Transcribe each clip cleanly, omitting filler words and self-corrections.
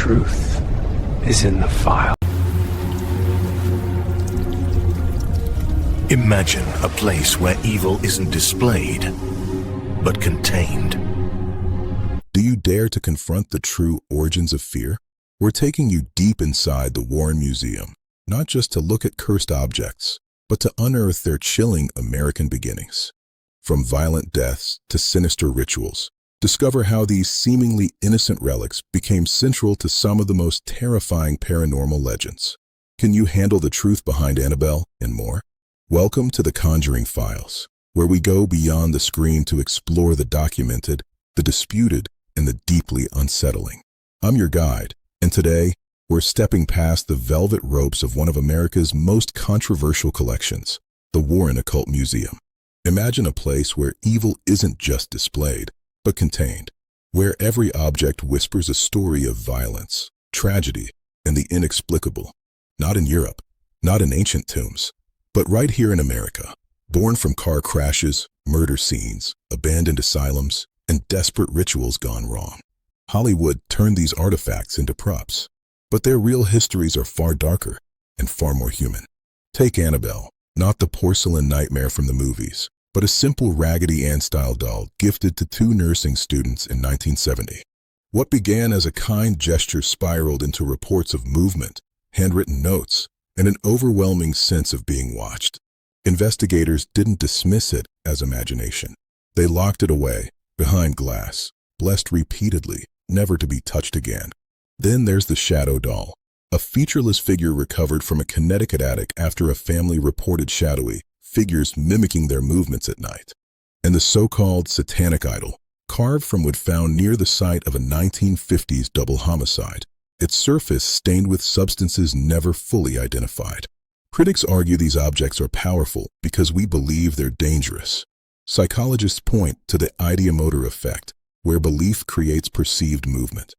truth is in the file. Imagine a place where evil isn't displayed, but contained. Do you dare to confront the true origins of fear? We're taking you deep inside the Warren Museum, not just to look at cursed objects, but to unearth their chilling American beginnings. From violent deaths to sinister rituals, discover how these seemingly innocent relics became central to some of the most terrifying paranormal legends. Can you handle the truth behind Annabelle and more? Welcome to the Conjuring Files, where we go beyond the screen to explore the documented, the disputed, and the deeply unsettling. I'm your guide, and today, we're stepping past the velvet ropes of one of America's most controversial collections, the Warren Occult Museum. Imagine a place where evil isn't just displayed, but contained, where every object whispers a story of violence, tragedy, and the inexplicable. Not in Europe, not in ancient tombs, but right here in America, born from car crashes, murder scenes, abandoned asylums, and desperate rituals gone wrong. Hollywood turned these artifacts into props, but their real histories are far darker and far more human. Take Annabelle, not the porcelain nightmare from the movies, but a simple Raggedy Ann-style doll gifted to two nursing students in 1970. What began as a kind gesture spiraled into reports of movement, handwritten notes, and an overwhelming sense of being watched. Investigators didn't dismiss it as imagination. They locked it away, behind glass, blessed repeatedly, never to be touched again. Then there's the shadow doll, a featureless figure recovered from a Connecticut attic after a family reported shadowy figures mimicking their movements at night. And the so-called Satanic Idol, carved from wood found near the site of a 1950s double homicide, its surface stained with substances never fully identified. Critics argue these objects are powerful because we believe they're dangerous. Psychologists point to the ideomotor effect, where belief creates perceived movement.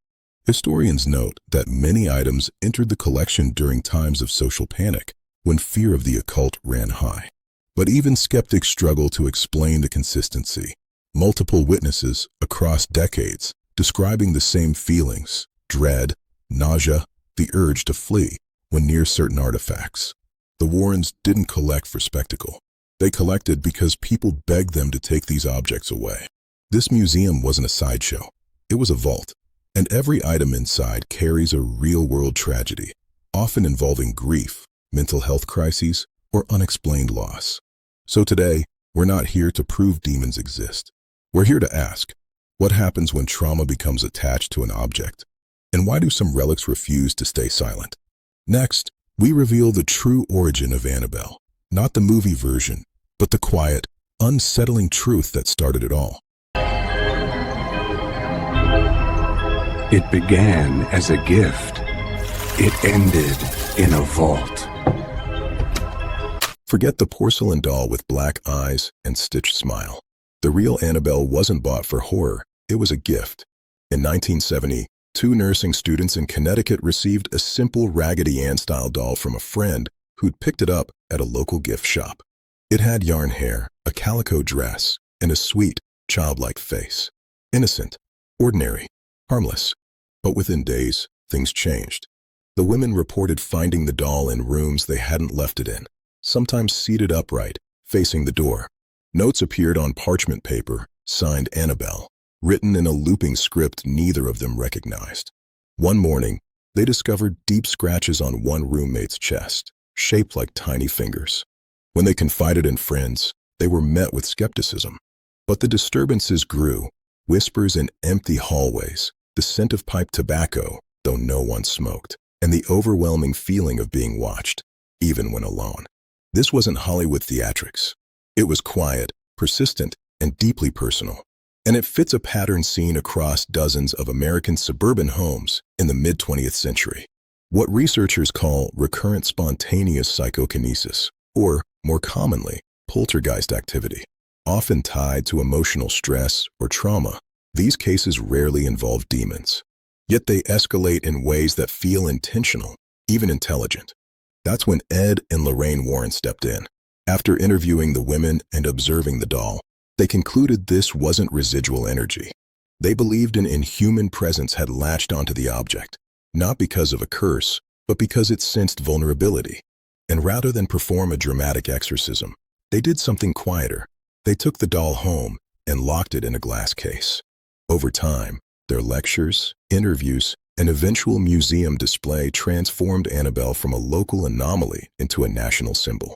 Historians note that many items entered the collection during times of social panic, when fear of the occult ran high. But even skeptics struggle to explain the consistency. Multiple witnesses across decades describing the same feelings, dread, nausea, the urge to flee when near certain artifacts. The Warrens didn't collect for spectacle. They collected because people begged them to take these objects away. This museum wasn't a sideshow. It was a vault, and every item inside carries a real-world tragedy, often involving grief, mental health crises, or unexplained loss. So today, we're not here to prove demons exist. We're here to ask, what happens when trauma becomes attached to an object? And why do some relics refuse to stay silent? Next, we reveal the true origin of Annabelle, not the movie version, but the quiet, unsettling truth that started it all. It began as a gift. It ended in a vault. Forget the porcelain doll with black eyes and stitched smile. The real Annabelle wasn't bought for horror, it was a gift. In 1970, two nursing students in Connecticut received a simple Raggedy Ann-style doll from a friend who'd picked it up at a local gift shop. It had yarn hair, a calico dress, and a sweet, childlike face. Innocent, ordinary, harmless. But within days, things changed. The women reported finding the doll in rooms they hadn't left it in, sometimes seated upright, facing the door. Notes appeared on parchment paper, signed Annabelle, written in a looping script neither of them recognized. One morning, they discovered deep scratches on one roommate's chest, shaped like tiny fingers. When they confided in friends, they were met with skepticism. But the disturbances grew, whispers in empty hallways, the scent of pipe tobacco, though no one smoked, and the overwhelming feeling of being watched, even when alone. This wasn't Hollywood theatrics. It was quiet, persistent, and deeply personal. And it fits a pattern seen across dozens of American suburban homes in the mid-20th century. What researchers call recurrent spontaneous psychokinesis, or, more commonly, poltergeist activity. Often tied to emotional stress or trauma, these cases rarely involve demons. Yet they escalate in ways that feel intentional, even intelligent. That's when Ed and Lorraine Warren stepped in. After interviewing the women and observing the doll, they concluded this wasn't residual energy. They believed an inhuman presence had latched onto the object, not because of a curse, but because it sensed vulnerability. And rather than perform a dramatic exorcism, they did something quieter. They took the doll home and locked it in a glass case. Over time, their lectures, interviews, and eventual museum display transformed Annabelle from a local anomaly into a national symbol.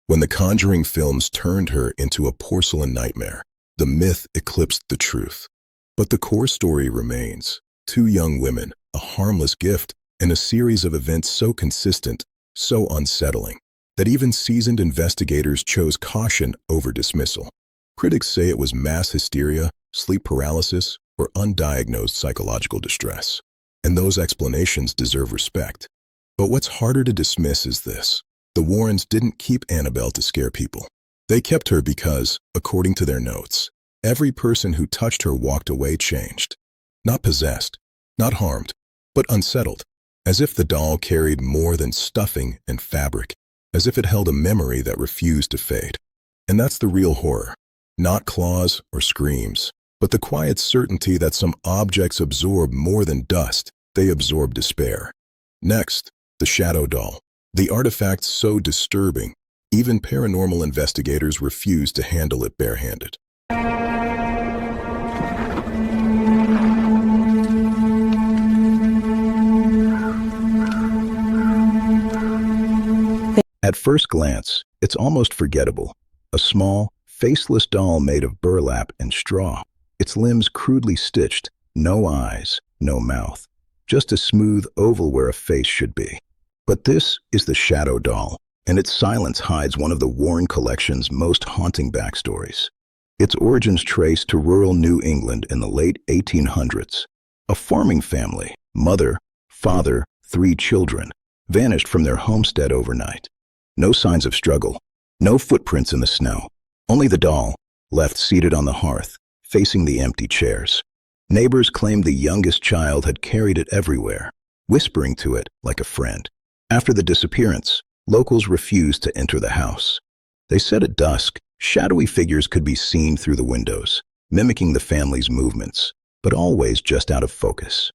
When the Conjuring films turned her into a porcelain nightmare, the myth eclipsed the truth. But the core story remains: two young women, a harmless gift, and a series of events so consistent, so unsettling, that even seasoned investigators chose caution over dismissal. Critics say it was mass hysteria, sleep paralysis, or undiagnosed psychological distress. And those explanations deserve respect. But what's harder to dismiss is this: the Warrens didn't keep Annabelle to scare people. They kept her because, according to their notes, every person who touched her walked away changed. Not possessed, not harmed, but unsettled, as if the doll carried more than stuffing and fabric, as if it held a memory that refused to fade. And that's the real horror. Not claws or screams, but the quiet certainty that some objects absorb more than dust. They absorb despair. Next, the shadow doll. The artifact so disturbing, even paranormal investigators refuse to handle it barehanded. At first glance, it's almost forgettable. A small, faceless doll made of burlap and straw. Its limbs crudely stitched, no eyes, no mouth. Just a smooth oval where a face should be. But this is the shadow doll, and its silence hides one of the Warren collection's most haunting backstories. Its origins trace to rural New England in the late 1800s. A farming family, mother, father, 3 children, vanished from their homestead overnight. No signs of struggle, no footprints in the snow, only the doll, left seated on the hearth, facing the empty chairs. Neighbors claimed the youngest child had carried it everywhere, whispering to it like a friend. After the disappearance, locals refused to enter the house. They said at dusk, shadowy figures could be seen through the windows, mimicking the family's movements, but always just out of focus.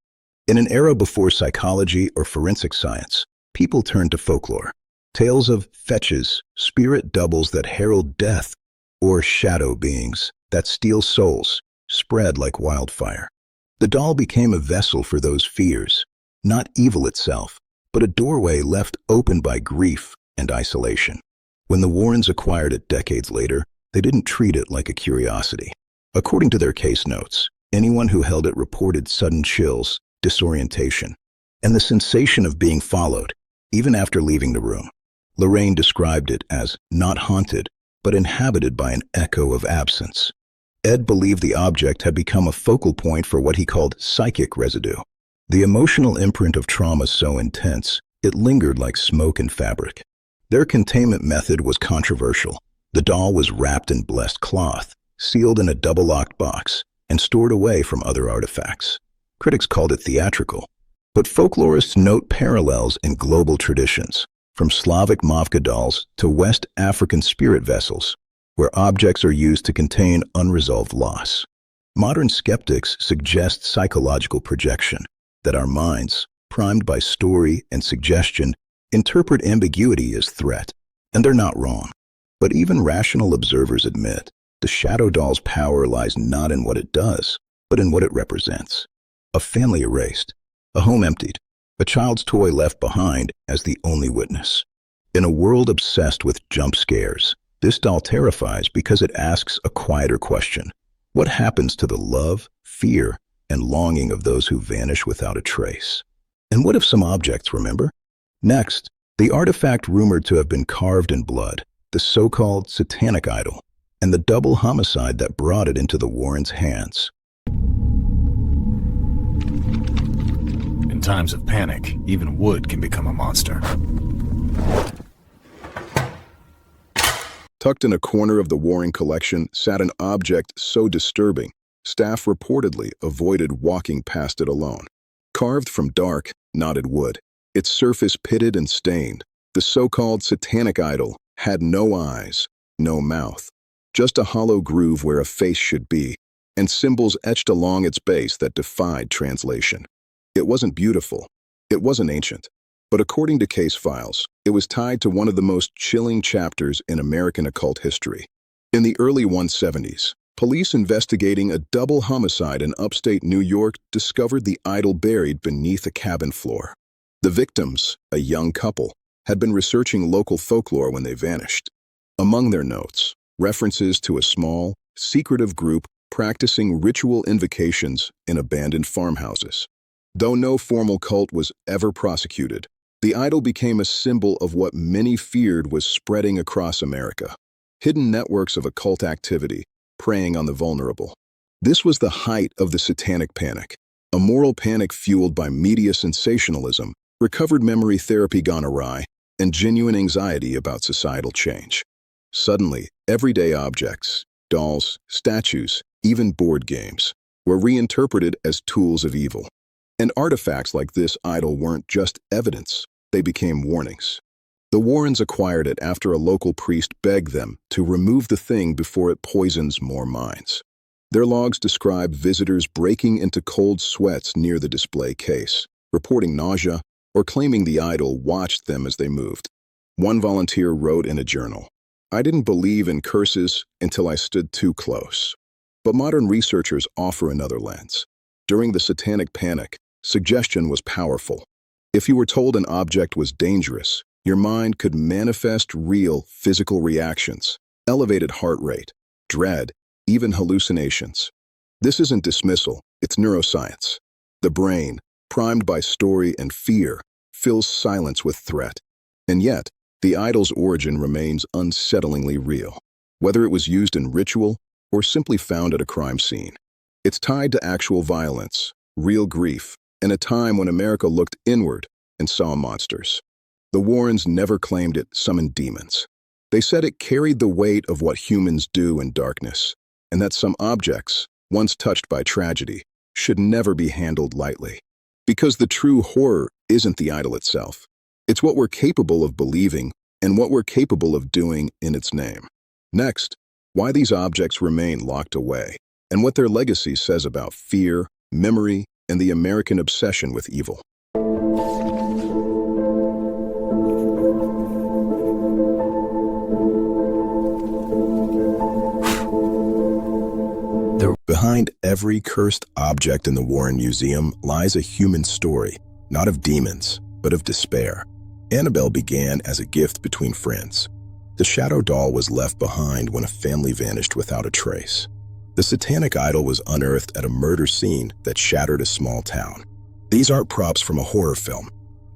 In an era before psychology or forensic science, people turned to folklore. Tales of fetches, spirit doubles that herald death, or shadow beings that steal souls, spread like wildfire. The doll became a vessel for those fears, not evil itself, but a doorway left open by grief and isolation. When the Warrens acquired it decades later, they didn't treat it like a curiosity. According to their case notes, anyone who held it reported sudden chills, disorientation, and the sensation of being followed, even after leaving the room. Lorraine described it as not haunted, but inhabited by an echo of absence. Ed believed the object had become a focal point for what he called psychic residue. The emotional imprint of trauma so intense, it lingered like smoke and fabric. Their containment method was controversial. The doll was wrapped in blessed cloth, sealed in a double-locked box, and stored away from other artifacts. Critics called it theatrical, but folklorists note parallels in global traditions, from Slavic mavka dolls to West African spirit vessels, where objects are used to contain unresolved loss. Modern skeptics suggest psychological projection, that our minds, primed by story and suggestion, interpret ambiguity as threat, and they're not wrong. But even rational observers admit the shadow doll's power lies not in what it does, but in what it represents. A family erased, a home emptied, a child's toy left behind as the only witness. In a world obsessed with jump scares, this doll terrifies because it asks a quieter question. What happens to the love, fear, and longing of those who vanish without a trace? And what if some objects remember? Next, the artifact rumored to have been carved in blood, the so-called Satanic Idol, and the double homicide that brought it into the Warrens' hands. In times of panic, even wood can become a monster. Tucked in a corner of the Warren collection sat an object so disturbing, staff reportedly avoided walking past it alone. Carved from dark, knotted wood, its surface pitted and stained, the so-called Satanic Idol had no eyes, no mouth, just a hollow groove where a face should be, and symbols etched along its base that defied translation. It wasn't beautiful. It wasn't ancient, but according to case files, it was tied to one of the most chilling chapters in American occult history. In the early 170s, police investigating a double homicide in upstate New York discovered the idol buried beneath a cabin floor. The victims, a young couple, had been researching local folklore when they vanished. Among their notes, references to a small, secretive group practicing ritual invocations in abandoned farmhouses. Though no formal cult was ever prosecuted, the idol became a symbol of what many feared was spreading across America. Hidden networks of occult activity, preying on the vulnerable. This was the height of the Satanic Panic, a moral panic fueled by media sensationalism, recovered memory therapy gone awry, and genuine anxiety about societal change. Suddenly, everyday objects, dolls, statues, even board games, were reinterpreted as tools of evil. And artifacts like this idol weren't just evidence, they became warnings. The Warrens acquired it after a local priest begged them to remove the thing before it poisons more minds. Their logs describe visitors breaking into cold sweats near the display case, reporting nausea, or claiming the idol watched them as they moved. One volunteer wrote in a journal, "I didn't believe in curses until I stood too close." But modern researchers offer another lens. During the Satanic Panic, suggestion was powerful. If you were told an object was dangerous, your mind could manifest real physical reactions, elevated heart rate, dread, even hallucinations. This isn't dismissal, it's neuroscience. The brain, primed by story and fear, fills silence with threat. And yet, the idol's origin remains unsettlingly real, whether it was used in ritual or simply found at a crime scene. It's tied to actual violence, real grief, and a time when America looked inward and saw monsters. The Warrens never claimed it summoned demons. They said it carried the weight of what humans do in darkness, and that some objects, once touched by tragedy, should never be handled lightly. Because the true horror isn't the idol itself. It's what we're capable of believing and what we're capable of doing in its name. Next, why these objects remain locked away, and what their legacy says about fear, memory, and the American obsession with evil. Behind every cursed object in the Warren Museum lies a human story, not of demons, but of despair. Annabelle began as a gift between friends. The shadow doll was left behind when a family vanished without a trace. The Satanic Idol was unearthed at a murder scene that shattered a small town. These aren't props from a horror film.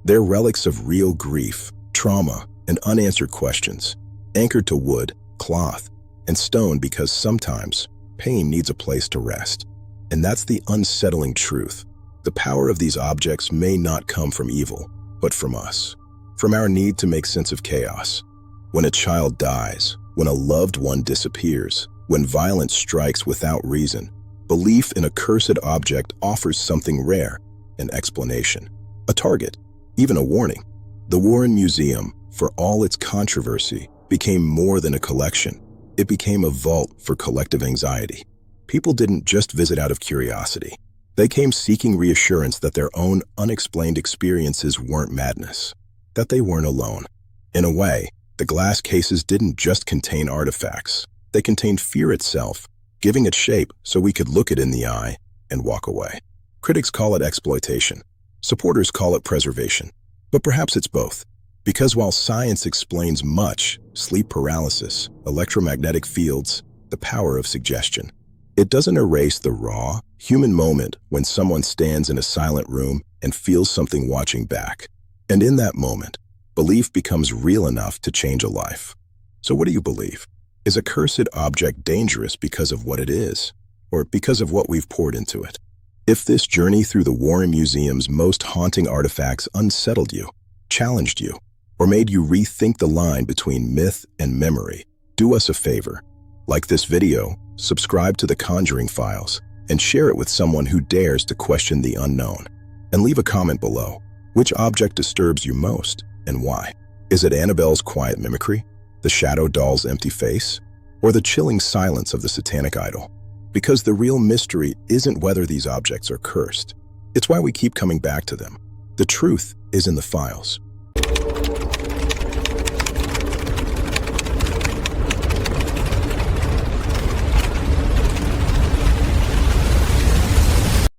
They're relics of real grief, trauma, and unanswered questions, anchored to wood, cloth, and stone because sometimes pain needs a place to rest. And that's the unsettling truth. The power of these objects may not come from evil, but from us. From our need to make sense of chaos. When a child dies, when a loved one disappears, when violence strikes without reason, belief in a cursed object offers something rare, an explanation, a target, even a warning. The Warren Museum, for all its controversy, became more than a collection. It became a vault for collective anxiety. People didn't just visit out of curiosity. They came seeking reassurance that their own unexplained experiences weren't madness, that they weren't alone. In a way, the glass cases didn't just contain artifacts. They contained fear itself, giving it shape so we could look it in the eye and walk away. Critics call it exploitation. Supporters call it preservation. But perhaps it's both. Because while science explains much, sleep paralysis, electromagnetic fields, the power of suggestion, it doesn't erase the raw, human moment when someone stands in a silent room and feels something watching back. And in that moment, belief becomes real enough to change a life. So what do you believe? Is a cursed object dangerous because of what it is, or because of what we've poured into it? If this journey through the Warren Museum's most haunting artifacts unsettled you, challenged you, or made you rethink the line between myth and memory, do us a favor. Like this video, subscribe to the Conjuring Files, and share it with someone who dares to question the unknown. And leave a comment below. Which object disturbs you most, and why? Is it Annabelle's quiet mimicry, the shadow doll's empty face, or the chilling silence of the Satanic Idol? Because the real mystery isn't whether these objects are cursed. It's why we keep coming back to them. The truth is in the files.